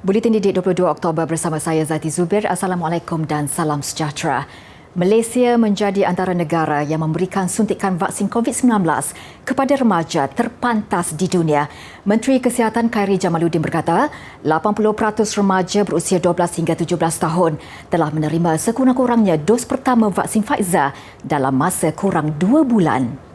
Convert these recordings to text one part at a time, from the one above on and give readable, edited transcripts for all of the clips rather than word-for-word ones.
Buletin Didik 22 Oktober bersama saya Zati Zubir. Assalamualaikum dan salam sejahtera. Malaysia menjadi antara negara yang memberikan suntikan vaksin COVID-19 kepada remaja terpantas di dunia. Menteri Kesihatan Khairy Jamaluddin berkata, 80% remaja berusia 12 hingga 17 tahun telah menerima sekurang-kurangnya dos pertama vaksin Pfizer dalam masa kurang 2 bulan.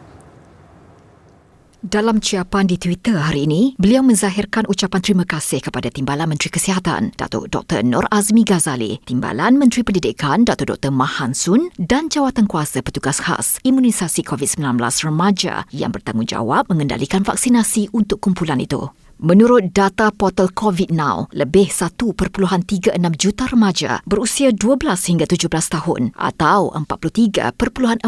Dalam ciapan di Twitter hari ini, beliau menzahirkan ucapan terima kasih kepada Timbalan Menteri Kesihatan, Datuk Dr. Nur Azmi Ghazali, Timbalan Menteri Pendidikan, Datuk Dr. Mahan Sun dan Jawatankuasa Petugas Khas Imunisasi COVID-19 Remaja yang bertanggungjawab mengendalikan vaksinasi untuk kumpulan itu. Menurut data portal COVID Now, lebih 1.36 juta remaja berusia 12 hingga 17 tahun atau 43.4%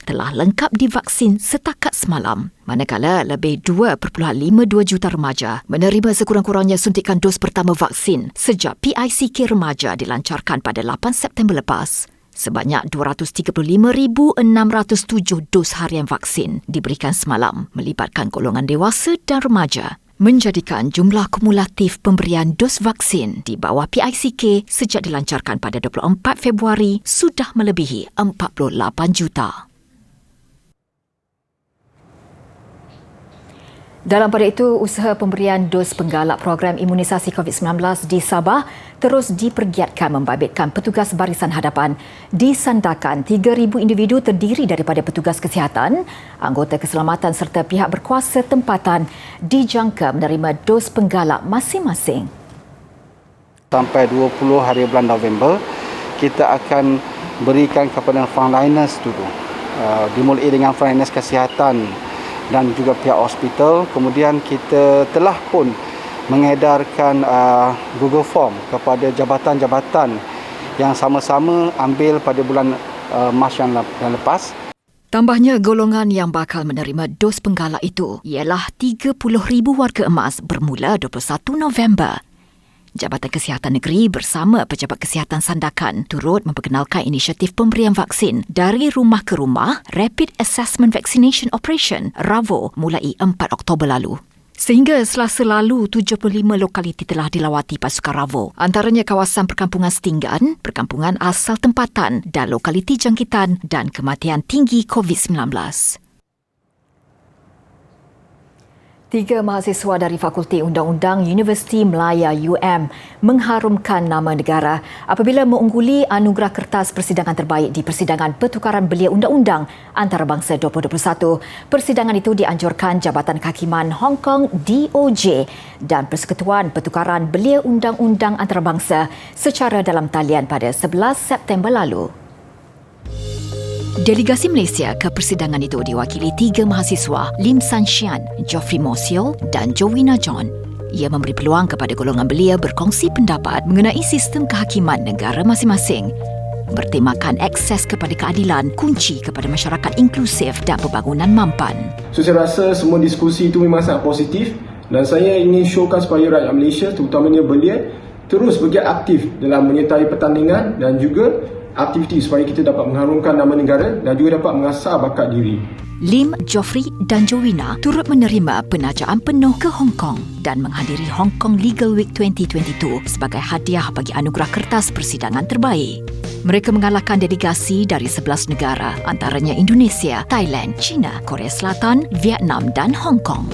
telah lengkap divaksin setakat semalam. Manakala lebih 2.52 juta remaja menerima sekurang-kurangnya suntikan dos pertama vaksin sejak PICK remaja dilancarkan pada 8 September lepas. Sebanyak 235,607 dos harian vaksin diberikan semalam melibatkan golongan dewasa dan remaja, menjadikan jumlah kumulatif pemberian dos vaksin di bawah PICK sejak dilancarkan pada 24 Februari sudah melebihi 48 juta. Dalam pada itu, usaha pemberian dos penggalak program imunisasi COVID-19 di Sabah terus dipergiatkan membabitkan petugas barisan hadapan. Disandarkan 3,000 individu terdiri daripada petugas kesihatan, anggota keselamatan serta pihak berkuasa tempatan dijangka menerima dos penggalak masing-masing. Sampai 20 hari bulan November, kita akan berikan kepada frontliners dulu. Dimulai dengan frontliners kesihatan dan juga pihak hospital. Kemudian kita telah pun mengedarkan Google Form kepada jabatan-jabatan yang sama-sama ambil pada bulan Mac yang lepas. Tambahnya, golongan yang bakal menerima dos penggalak itu ialah 30,000 warga emas bermula 21 November. Jabatan Kesihatan Negeri bersama Pejabat Kesihatan Sandakan turut memperkenalkan inisiatif pemberian vaksin dari rumah ke rumah Rapid Assessment Vaccination Operation RAVO mulai 4 Oktober lalu. Sehingga Selasa lalu, 75 lokaliti telah dilawati pasukan RAVO, antaranya kawasan perkampungan setinggan, perkampungan asal tempatan dan lokaliti jangkitan dan kematian tinggi COVID-19. 3 mahasiswa dari Fakulti Undang-Undang Universiti Melaya UM mengharumkan nama negara apabila mengungguli anugerah kertas persidangan terbaik di Persidangan Pertukaran Belia Undang-Undang Antarabangsa 2021. Persidangan itu dianjurkan Jabatan Kehakiman Hong Kong DOJ dan Persekutuan Pertukaran Belia Undang-Undang Antarabangsa secara dalam talian pada 11 September lalu. Delegasi Malaysia ke persidangan itu diwakili 3 mahasiswa, Lim San Sian, Geoffrey Mosio dan Jowina John. Ia memberi peluang kepada golongan belia berkongsi pendapat mengenai sistem kehakiman negara masing-masing. Bertemakan akses kepada keadilan, kunci kepada masyarakat inklusif dan pembangunan mampan. So saya rasa semua diskusi itu memang sangat positif dan saya ingin showkan supaya rakyat Malaysia, terutamanya belia, terus bergiat aktif dalam menyertai pertandingan dan juga aktiviti supaya kita dapat mengharumkan nama negara dan juga dapat mengasah bakat diri. Lim, Geoffrey dan Jowina turut menerima penajaan penuh ke Hong Kong dan menghadiri Hong Kong Legal Week 2022 sebagai hadiah bagi anugerah kertas persidangan terbaik. Mereka mengalahkan delegasi dari 11 negara, antaranya Indonesia, Thailand, China, Korea Selatan, Vietnam dan Hong Kong.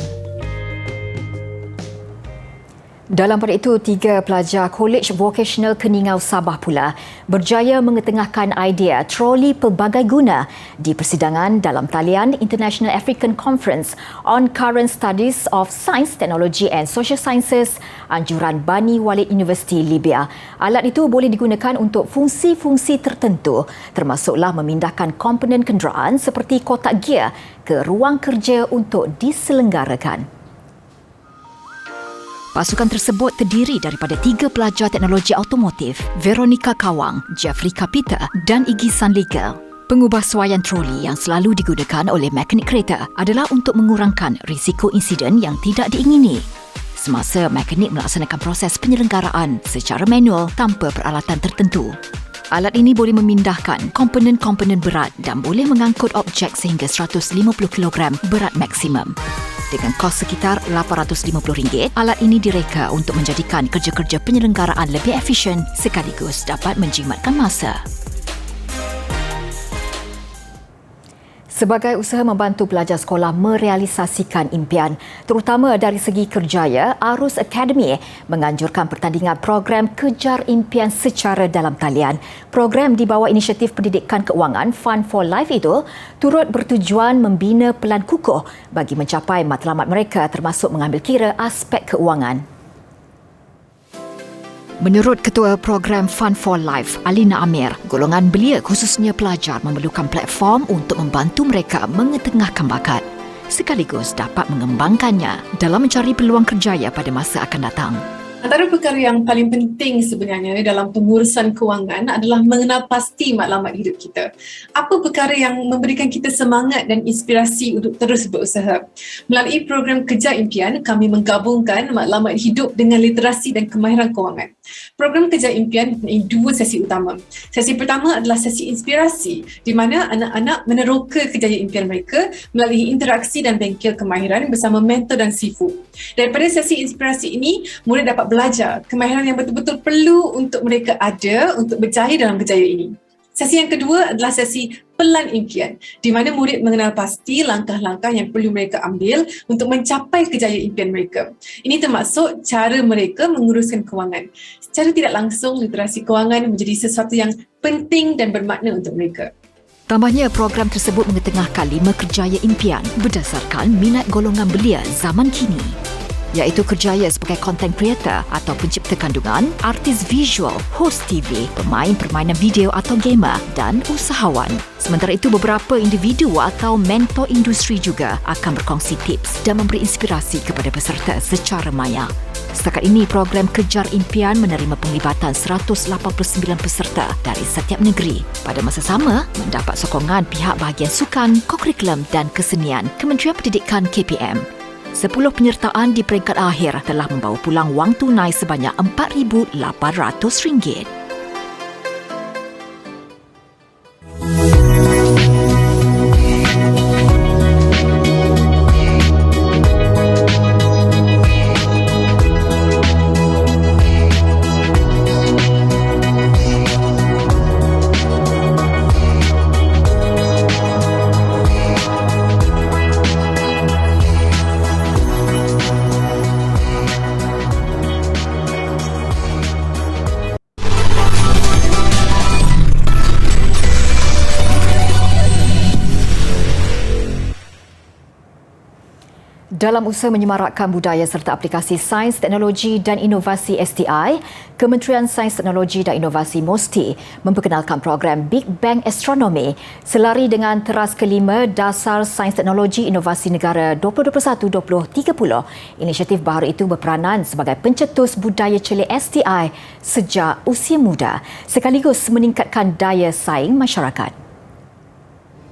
Dalam pada itu, 3 pelajar Kolej Vocational Keningau Sabah pula berjaya mengetengahkan idea troli pelbagai guna di persidangan dalam talian International African Conference on Current Studies of Science, Technology and Social Sciences anjuran Bani Walid University Libya. Alat itu boleh digunakan untuk fungsi-fungsi tertentu, termasuklah memindahkan komponen kenderaan seperti kotak gear ke ruang kerja untuk diselenggarakan. Pasukan tersebut terdiri daripada 3 pelajar teknologi automotif, Veronica Kawang, Jeffrey Kapita dan Iggy Sanliga. Pengubahsuaian troli yang selalu digunakan oleh mekanik kereta adalah untuk mengurangkan risiko insiden yang tidak diingini semasa mekanik melaksanakan proses penyelenggaraan secara manual tanpa peralatan tertentu. Alat ini boleh memindahkan komponen-komponen berat dan boleh mengangkut objek sehingga 150 kg berat maksimum. Dengan kos sekitar RM850, alat ini direka untuk menjadikan kerja-kerja penyelenggaraan lebih efisien sekaligus dapat menjimatkan masa. Sebagai usaha membantu pelajar sekolah merealisasikan impian, terutama dari segi kerjaya, Arus Academy menganjurkan pertandingan program Kejar Impian secara dalam talian. Program di bawah inisiatif pendidikan keuangan Fund for Life itu turut bertujuan membina pelan kukuh bagi mencapai matlamat mereka termasuk mengambil kira aspek keuangan. Menurut Ketua Program Fund for Life, Alina Amir, golongan belia khususnya pelajar memerlukan platform untuk membantu mereka mengetengahkan bakat sekaligus dapat mengembangkannya dalam mencari peluang kerjaya pada masa akan datang. Antara perkara yang paling penting sebenarnya dalam pengurusan kewangan adalah mengenal pasti matlamat hidup kita. Apa perkara yang memberikan kita semangat dan inspirasi untuk terus berusaha. Melalui program Kejar Impian, kami menggabungkan matlamat hidup dengan literasi dan kemahiran kewangan. Program Kejar Impian mempunyai 2 sesi utama. Sesi pertama adalah sesi inspirasi di mana anak-anak meneroka kejayaan impian mereka melalui interaksi dan bengkel kemahiran bersama mentor dan sifu. Daripada sesi inspirasi ini, murid dapat belajar kemahiran yang betul-betul perlu untuk mereka ada untuk berjaya dalam kejayaan ini. Sesi yang kedua adalah sesi pelan impian di mana murid mengenal pasti langkah-langkah yang perlu mereka ambil untuk mencapai kejayaan impian mereka. Ini termasuk cara mereka menguruskan kewangan. Secara tidak langsung, literasi kewangan menjadi sesuatu yang penting dan bermakna untuk mereka. Tambahnya, program tersebut mengetengahkan 5 kerjaya impian berdasarkan minat golongan belia zaman kini, iaitu kerjaya sebagai content creator atau pencipta kandungan, artis visual, host TV, pemain permainan video atau gamer dan usahawan. Sementara itu, beberapa individu atau mentor industri juga akan berkongsi tips dan memberi inspirasi kepada peserta secara maya. Setakat ini, program Kejar Impian menerima penglibatan 189 peserta dari setiap negeri. Pada masa sama, mendapat sokongan pihak bahagian sukan, kokurikulum dan kesenian Kementerian Pendidikan KPM. 10 penyertaan di peringkat akhir telah membawa pulang wang tunai sebanyak RM4,800. Dalam usaha menyemarakkan budaya serta aplikasi Sains, Teknologi dan Inovasi STI, Kementerian Sains, Teknologi dan Inovasi MOSTI memperkenalkan program Big Bang Astronomy selari dengan teras kelima Dasar Sains, Teknologi, Inovasi Negara 2021-2030. Inisiatif baru itu berperanan sebagai pencetus budaya celik STI sejak usia muda sekaligus meningkatkan daya saing masyarakat.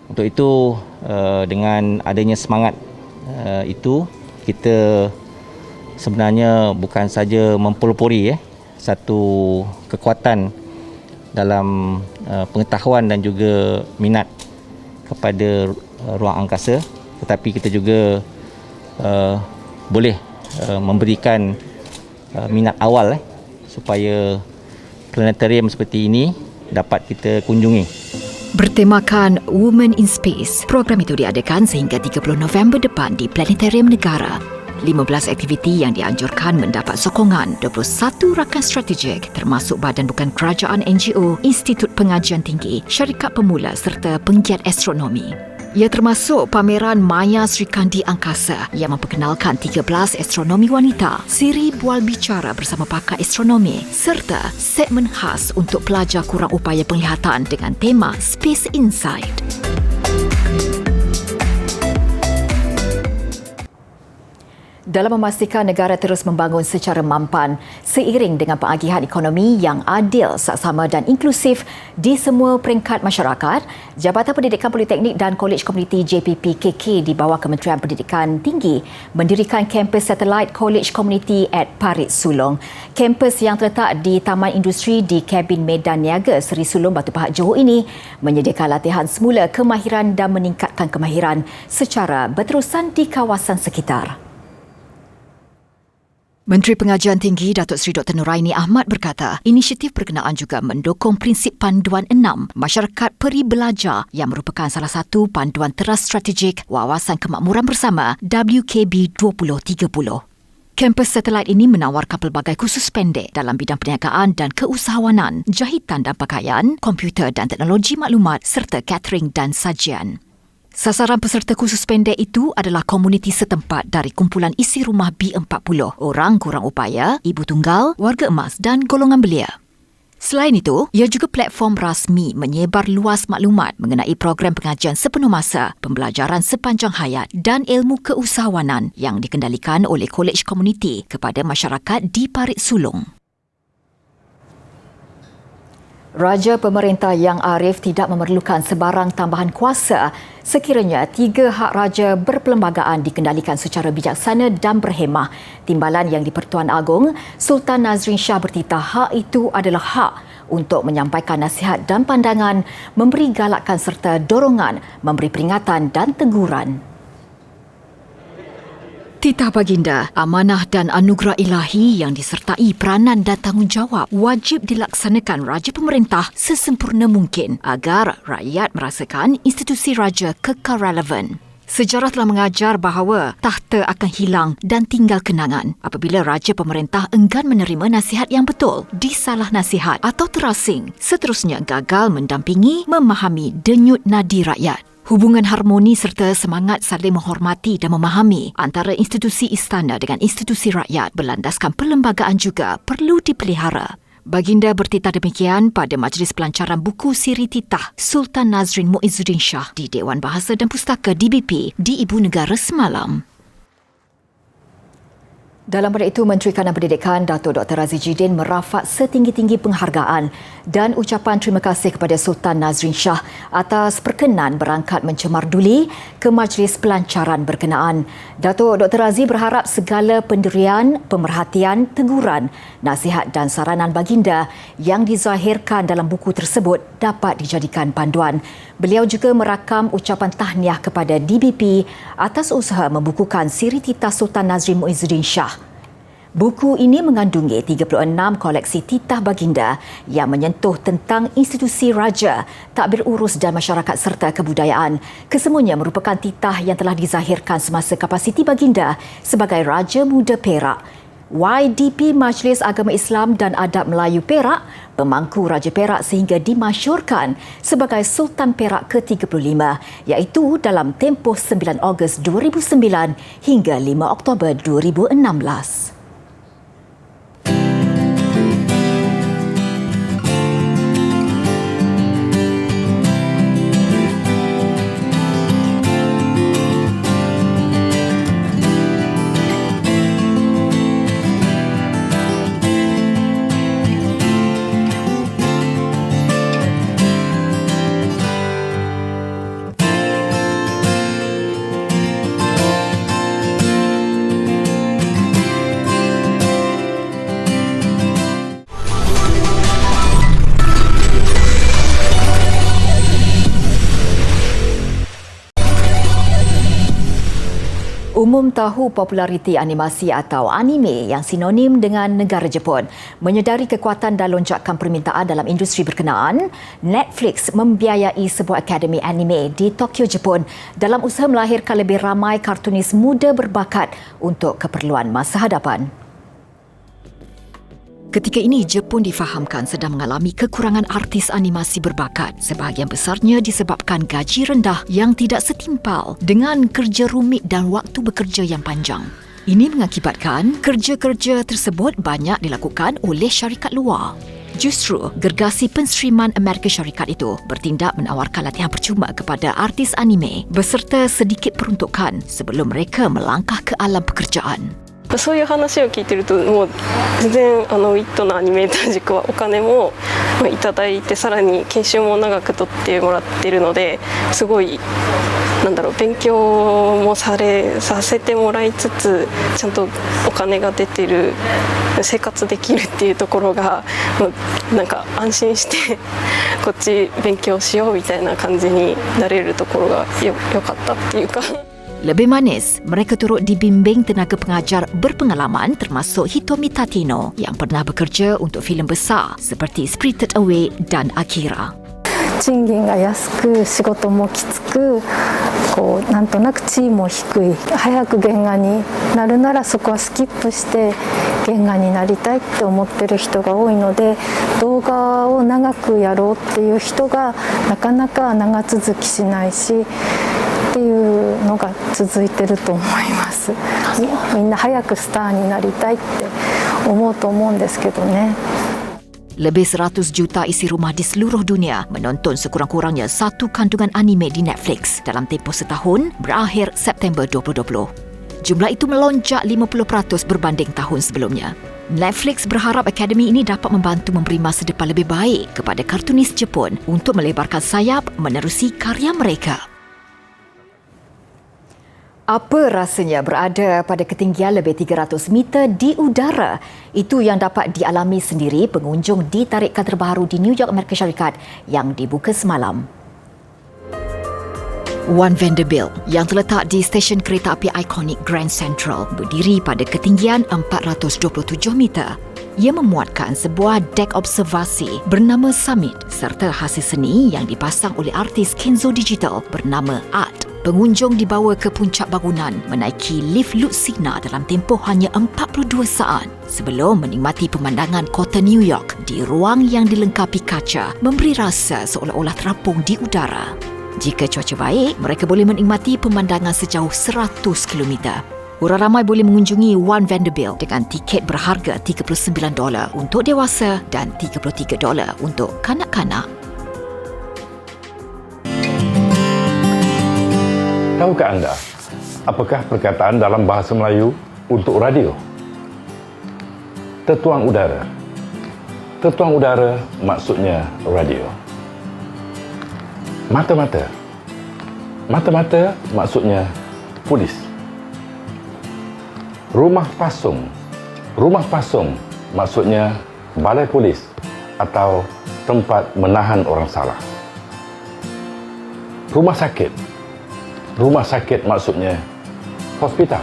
Untuk itu, dengan adanya semangat itu, kita sebenarnya bukan saja mempelopori satu kekuatan dalam pengetahuan dan juga minat kepada ruang angkasa, tetapi kita juga boleh memberikan minat awal supaya planetarium seperti ini dapat kita kunjungi. Bertemakan Women in Space, program itu diadakan sehingga 30 November depan di Planetarium Negara. 15 aktiviti yang dianjurkan mendapat sokongan 21 rakan strategik termasuk badan bukan kerajaan NGO, Institut Pengajian Tinggi, syarikat pemula serta penggiat astronomi. Ia termasuk pameran Maya Sri Kandi Angkasa yang memperkenalkan 13 astronomi wanita, siri bual bicara bersama pakar astronomi serta segmen khas untuk pelajar kurang upaya penglihatan dengan tema Space Insight. dalam memastikan negara terus membangun secara mampan seiring dengan pengagihan ekonomi yang adil, saksama dan inklusif di semua peringkat masyarakat, Jabatan Pendidikan Politeknik dan Kolej Komuniti JPP-KK di bawah Kementerian Pendidikan Tinggi mendirikan kampus satelit Kolej Komuniti at Parit Sulong. Kampus yang terletak di Taman Industri di Kabin Medan Niaga Seri Sulong Batu Pahat Johor ini menyediakan latihan semula kemahiran dan meningkatkan kemahiran secara berterusan di kawasan sekitar. Menteri Pengajian Tinggi Datuk Seri Dr. Nuraini Ahmad berkata, inisiatif berkenaan juga mendukung prinsip panduan 6 Masyarakat Peri Belajar yang merupakan salah satu panduan teras strategik Wawasan Kemakmuran Bersama WKB 2030. Kampus satelit ini menawarkan pelbagai kursus pendek dalam bidang perniagaan dan keusahawanan, jahitan dan pakaian, komputer dan teknologi maklumat serta catering dan sajian. Sasaran peserta kursus pendek itu adalah komuniti setempat dari kumpulan isi rumah B40, orang kurang upaya, ibu tunggal, warga emas dan golongan belia. Selain itu, ia juga platform rasmi menyebar luas maklumat mengenai program pengajian sepenuh masa, pembelajaran sepanjang hayat dan ilmu keusahawanan yang dikendalikan oleh Kolej Komuniti kepada masyarakat di Parit Sulong. Raja pemerintah yang arif tidak memerlukan sebarang tambahan kuasa sekiranya 3 hak raja berperlembagaan dikendalikan secara bijaksana dan berhemah. Timbalan yang di-Pertuan Agong, Sultan Nazrin Shah bertitah hak itu adalah hak untuk menyampaikan nasihat dan pandangan, memberi galakan serta dorongan, memberi peringatan dan teguran. Titah baginda, amanah dan anugerah ilahi yang disertai peranan dan tanggungjawab wajib dilaksanakan raja pemerintah sesempurna mungkin agar rakyat merasakan institusi raja kekal relevan. Sejarah telah mengajar bahawa tahta akan hilang dan tinggal kenangan apabila raja pemerintah enggan menerima nasihat yang betul, disalah nasihat atau terasing, seterusnya gagal mendampingi, memahami denyut nadi rakyat. Hubungan harmoni serta semangat saling menghormati dan memahami antara institusi istana dengan institusi rakyat berlandaskan perlembagaan juga perlu dipelihara. Baginda bertitah demikian pada majlis pelancaran buku Siri Titah Sultan Nazrin Muizzuddin Shah di Dewan Bahasa dan Pustaka DBP di Ibu Negara semalam. Dalam pada itu, Menteri Kanan Pendidikan Datuk Dr. Razi Jidin merafak setinggi-tinggi penghargaan dan ucapan terima kasih kepada Sultan Nazrin Shah atas perkenan berangkat mencemar duli ke majlis pelancaran berkenaan. Datuk Dr. Razi berharap segala pendirian, pemerhatian, teguran, nasihat dan saranan baginda yang dizahirkan dalam buku tersebut dapat dijadikan panduan. Beliau juga merakam ucapan tahniah kepada DBP atas usaha membukukan Siri Titah Sultan Nazrin Muizzuddin Shah. Buku ini mengandungi 36 koleksi titah baginda yang menyentuh tentang institusi raja, takbir urus dan masyarakat serta kebudayaan. Kesemuanya merupakan titah yang telah dizahirkan semasa kapasiti baginda sebagai Raja Muda Perak. YDP Majlis Agama Islam dan Adab Melayu Perak, pemangku Raja Perak sehingga dimasyurkan sebagai Sultan Perak ke-35, iaitu dalam tempoh 9 Ogos 2009 hingga 5 Oktober 2016. Umum tahu populariti animasi atau anime yang sinonim dengan negara Jepun. Menyedari kekuatan dan lonjakan permintaan dalam industri berkenaan, Netflix membiayai sebuah akademi anime di Tokyo, Jepun dalam usaha melahirkan lebih ramai kartunis muda berbakat untuk keperluan masa hadapan. Ketika ini, Jepun difahamkan sedang mengalami kekurangan artis animasi berbakat. Sebahagian besarnya disebabkan gaji rendah yang tidak setimpal dengan kerja rumit dan waktu bekerja yang panjang. Ini mengakibatkan kerja-kerja tersebut banyak dilakukan oleh syarikat luar. Justru, gergasi penstreaman Amerika Syarikat itu bertindak menawarkan latihan percuma kepada artis anime beserta sedikit peruntukan sebelum mereka melangkah ke alam pekerjaan. そういう話を聞いてるともう全然ウィットのアニメーター塾はお金もいただいてさらに研修も長く取ってもらっているのですごい勉強もさせてもらいつつちゃんとお金が出てる生活できるっていうところが安心してこっち勉強しようみたいな感じになれるところがよかったっていうか。 Lebih manis, mereka turut dibimbing tenaga pengajar berpengalaman termasuk Hitomi Tatino yang pernah bekerja untuk filem besar seperti Spirited Away dan Akira. 賃金が安く仕事もきつくなんとなく地位も低い早く原画になるならそこはスキップして原画になりたいって思ってる人が多いので動画を長くやろうっていう人がなかなか長続きしないしっていうのが続いてると思います。みんな早くスターになりたいって思うと思うんですけどね。 Lebih 100 juta isi rumah di seluruh dunia menonton sekurang-kurangnya satu kandungan anime di Netflix dalam tempoh setahun berakhir September 2020. Jumlah itu melonjak 50% berbanding tahun sebelumnya. Netflix berharap akademi ini dapat membantu memberi masa depan lebih baik kepada kartunis Jepun untuk melebarkan sayap menerusi karya mereka. Apa rasanya berada pada ketinggian lebih 300 meter di udara? Itu yang dapat dialami sendiri pengunjung di tarikan terbaru di New York, Amerika Syarikat yang dibuka semalam. One Vanderbilt yang terletak di stesen kereta api ikonik Grand Central berdiri pada ketinggian 427 meter. Ia memuatkan sebuah dek observasi bernama Summit serta hasil seni yang dipasang oleh artis Kenzo Digital bernama Art. Pengunjung dibawa ke puncak bangunan menaiki lift Lucina dalam tempoh hanya 42 saat sebelum menikmati pemandangan kota New York di ruang yang dilengkapi kaca memberi rasa seolah-olah terapung di udara. Jika cuaca baik, mereka boleh menikmati pemandangan sejauh 100 km. Orang ramai boleh mengunjungi One Vanderbilt dengan tiket berharga $39 untuk dewasa dan $33 untuk kanak-kanak. Tahukah anda, apakah perkataan dalam bahasa Melayu untuk radio? Tertuang udara. Tertuang udara maksudnya radio. Mata-mata. Mata-mata maksudnya polis. Rumah pasung. Rumah pasung maksudnya balai polis atau tempat menahan orang salah. Rumah sakit. Rumah sakit maksudnya hospital.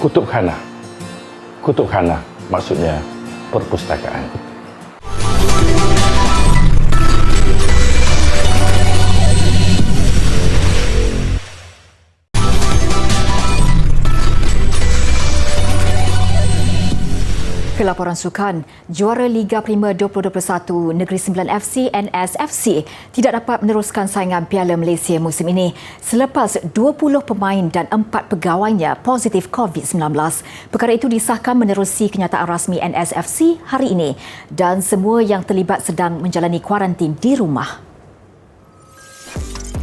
Kutubkhana. Kutubkhana maksudnya perpustakaan. Ke laporan sukan, juara Liga Prima 2021 Negeri Sembilan FC NSFC tidak dapat meneruskan saingan Piala Malaysia musim ini selepas 20 pemain dan 4 pegawainya positif COVID-19. Perkara itu disahkan menerusi kenyataan rasmi NSFC hari ini dan semua yang terlibat sedang menjalani kuarantin di rumah.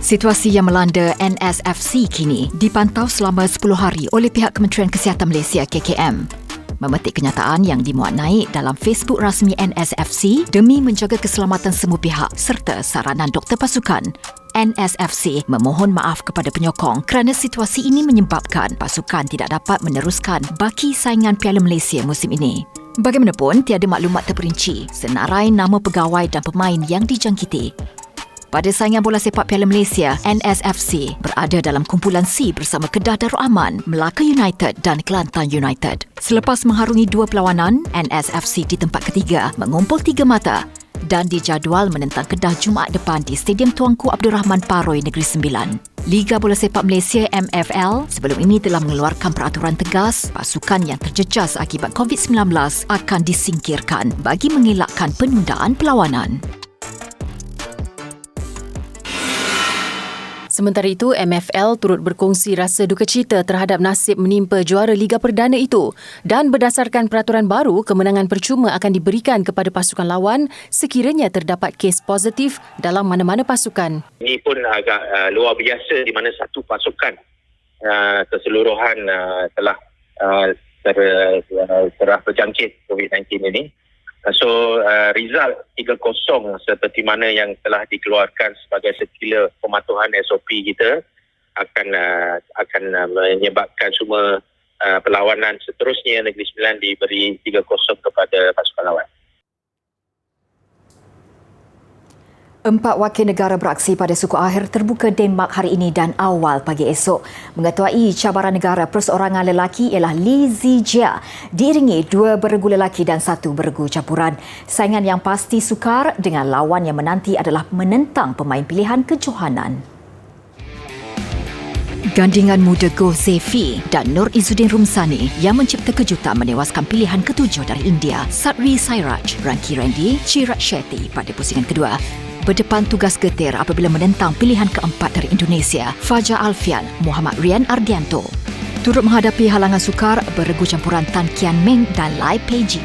Situasi yang melanda NSFC kini dipantau selama 10 hari oleh pihak Kementerian Kesihatan Malaysia KKM. Memetik kenyataan yang dimuat naik dalam Facebook rasmi NSFC demi menjaga keselamatan semua pihak serta saranan doktor pasukan. NSFC memohon maaf kepada penyokong kerana situasi ini menyebabkan pasukan tidak dapat meneruskan baki saingan Piala Malaysia musim ini. Bagaimanapun, tiada maklumat terperinci senarai nama pegawai dan pemain yang dijangkiti. Pada saingan bola sepak Piala Malaysia, NSFC berada dalam kumpulan C bersama Kedah Darul Aman, Melaka United dan Kelantan United. Selepas mengharungi 2 perlawanan, NSFC di tempat ketiga mengumpul 3 mata dan dijadual menentang Kedah Jumaat depan di Stadium Tuanku Abdul Rahman Paroi Negeri Sembilan. Liga Bola Sepak Malaysia MFL sebelum ini telah mengeluarkan peraturan tegas pasukan yang terjejas akibat COVID-19 akan disingkirkan bagi mengelakkan penundaan perlawanan. Sementara itu, MFL turut berkongsi rasa duka cita terhadap nasib menimpa juara Liga Perdana itu dan berdasarkan peraturan baru, kemenangan percuma akan diberikan kepada pasukan lawan sekiranya terdapat kes positif dalam mana-mana pasukan. Ini pun agak luar biasa di mana satu pasukan keseluruhan telah terjangkit COVID-19 ini. So result 3-0 seperti mana yang telah dikeluarkan sebagai sekila pematuhan SOP kita akan menyebabkan semua perlawanan seterusnya Negeri Sembilan diberi 3-0 kepada pasukan lawan. 4 wakil negara beraksi pada suku akhir terbuka Denmark hari ini dan awal pagi esok. Mengetuai cabaran negara perseorangan lelaki ialah Lee Zijia, diiringi 2 beregu lelaki dan 1 beregu campuran. Saingan yang pasti sukar dengan lawan yang menanti adalah menentang pemain pilihan kejohanan. Gandingan muda Goh Zefi dan Nur Izzuddin Rumsani yang mencipta kejutan menewaskan pilihan ketujuh dari India, Satri Sairaj, Ranki Reddy, Chirag Shetty pada pusingan kedua. Berdepan tugas getir apabila menentang pilihan keempat dari Indonesia, Fajar Alfian, Muhammad Rian Ardianto. Turut menghadapi halangan sukar beregu campuran Tan Kian Meng dan Lai Peijing.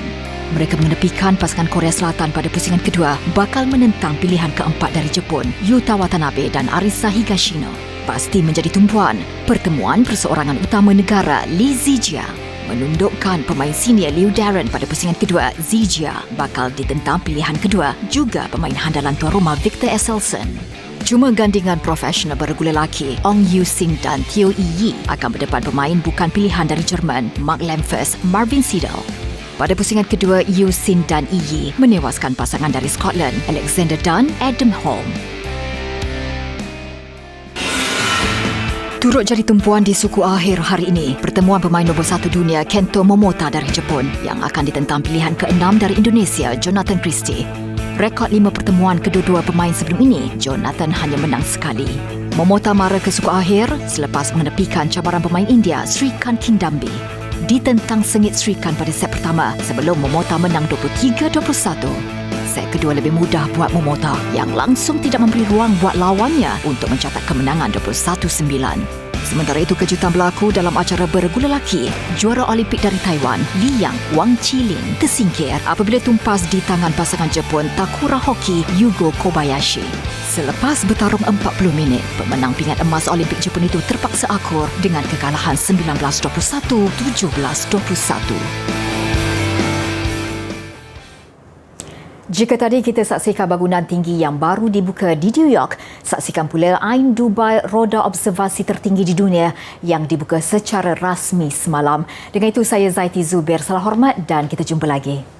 Mereka mengenepikan pasangan Korea Selatan pada pusingan kedua bakal menentang pilihan keempat dari Jepun, Yuta Watanabe dan Arisa Higashino. Pasti menjadi tumpuan pertemuan perseorangan utama negara Lee Zijia menundukkan pemain senior Liu Darren pada pusingan kedua. Zijia bakal ditentang pilihan kedua juga pemain handalan tuan rumah Victor Esselsen. Cuma gandingan profesional beregu lelaki Ong Yu Sing dan Theo Yi akan berdepan pemain bukan pilihan dari Jerman Mark Lemfers, Marvin Siedel. Pada pusingan kedua, Yu Sin dan Yi menewaskan pasangan dari Scotland Alexander Dunn, Adam Holm. Turut jadi tumpuan di suku akhir hari ini, pertemuan pemain nombor 1 dunia Kento Momota dari Jepun yang akan ditentang pilihan ke-6 dari Indonesia, Jonathan Christie. Rekod 5 pertemuan kedua-dua pemain sebelum ini, Jonathan hanya menang sekali. Momota mara ke suku akhir selepas mengenepikan cabaran pemain India, Srikant Kindambi. Ditentang sengit Srikant pada set pertama sebelum Momota menang 23-21. Set kedua lebih mudah buat Momota yang langsung tidak memberi ruang buat lawannya untuk mencatat kemenangan 21-9. Sementara itu, kejutan berlaku dalam acara beregu lelaki. Juara Olimpik dari Taiwan, Liang Wang Qilin tersingkir apabila tumpas di tangan pasangan Jepun Takura Hoki Yugo Kobayashi. Selepas bertarung 40 minit, pemenang pingat emas Olimpik Jepun itu terpaksa akur dengan kekalahan 19-21, 17-21. Jika tadi kita saksikan bangunan tinggi yang baru dibuka di New York, saksikan pula Ain Dubai, roda observasi tertinggi di dunia yang dibuka secara rasmi semalam. Dengan itu, saya Zaiti Zubir. Salam hormat dan kita jumpa lagi.